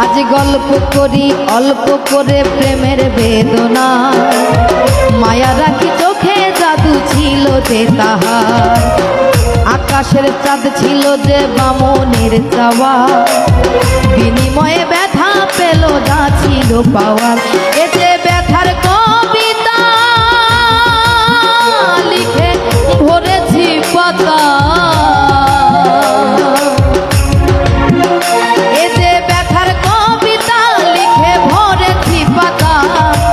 আজ গল্প করি অল্প করে প্রেমের বেদনা, মায়া রাখি চোখে জাদু ছিল যে তাহার, আকাশের চাঁদ ছিল যে বামনের চাওয়া, বিনিময়ে ব্যথা পেল যা ছিল পাওয়ার। এ যে ব্যথার কবিতা লিখে ভরেছি পাতা, এ যে ব্যথার কবিতা লিখে ভরেছি পাতা,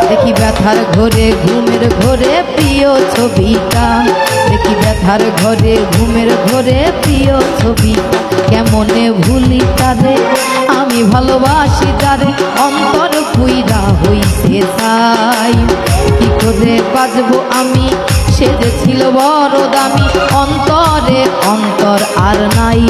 দেখি ব্যথার ঘরে ঘুমের ঘরে প্রিয় ছবিটা, দেখি ব্যথার ঘরে ঘুমের ঘরে প্রিয় ছবি। কেমনে ভুলি তারে আমি ভালোবাসি যারে, অন্তর পুইরা হইছে ছাই। কি করে বাজবো আমি সে যে ছিল বড় দামি, অন্তরে অন্তর আর নাই।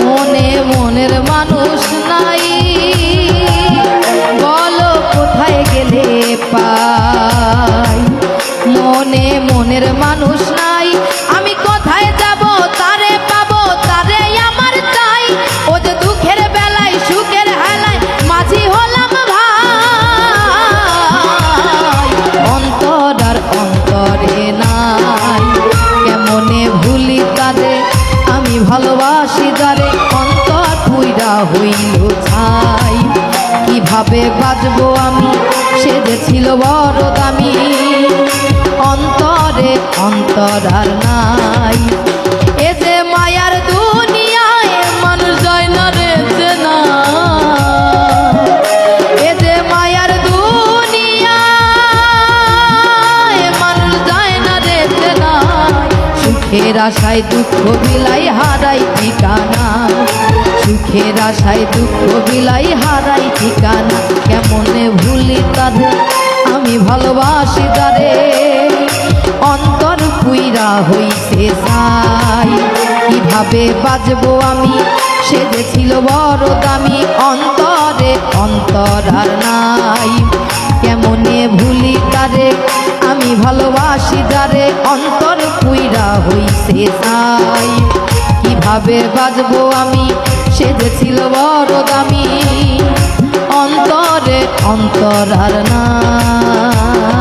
মনে মনের মানুষ নাই, বলো কোথায় গেলে পাই। মনে মনের মানুষ নাই, আমি কোথায় যাব তারে পাবো, তারে আমার চাই। ও যে দুঃখের বেলায় সুখের হেলায় মাঝি হলাম ভাই, অন্তর আর অন্তরে নাই। কেমনে ভুলি তারে আমি ভালোবাসি যারে, অন্তর পুইরা হইল ছাই। কিভাবে বাজবো আমি সে যে ছিল বড় দামি, অন্তরে অন্তর আর নাই। এ যে মায়ার দুনিয়ায় মানুষ যায় না রে চেনা, এ যে মায়ার দুনিয়ায় মানুষ যায় না রে চেনা। সুখের আশায় দুঃখ বিলাই হারাই ঠিকানা, সুখের আশায় দুঃখ বিলাই হারাই ঠিকানা। কেমনে ভুলি তাদের আমি ভালোবাসি যারে, অন্তর পুইরা হইছে ছাই। কিভাবে বাজবো আমি সে যে ছিল বড় দামি, অন্তরে অন্তর আর নাই। কেমনে ভুলি তারে আমি ভালোবাসি যারে, অন্তর পুইরা হইছে ছাই। কিভাবে বাজবো আমি সে যে ছিল বড় দামি, অন্তরে অন্তর আর নাই।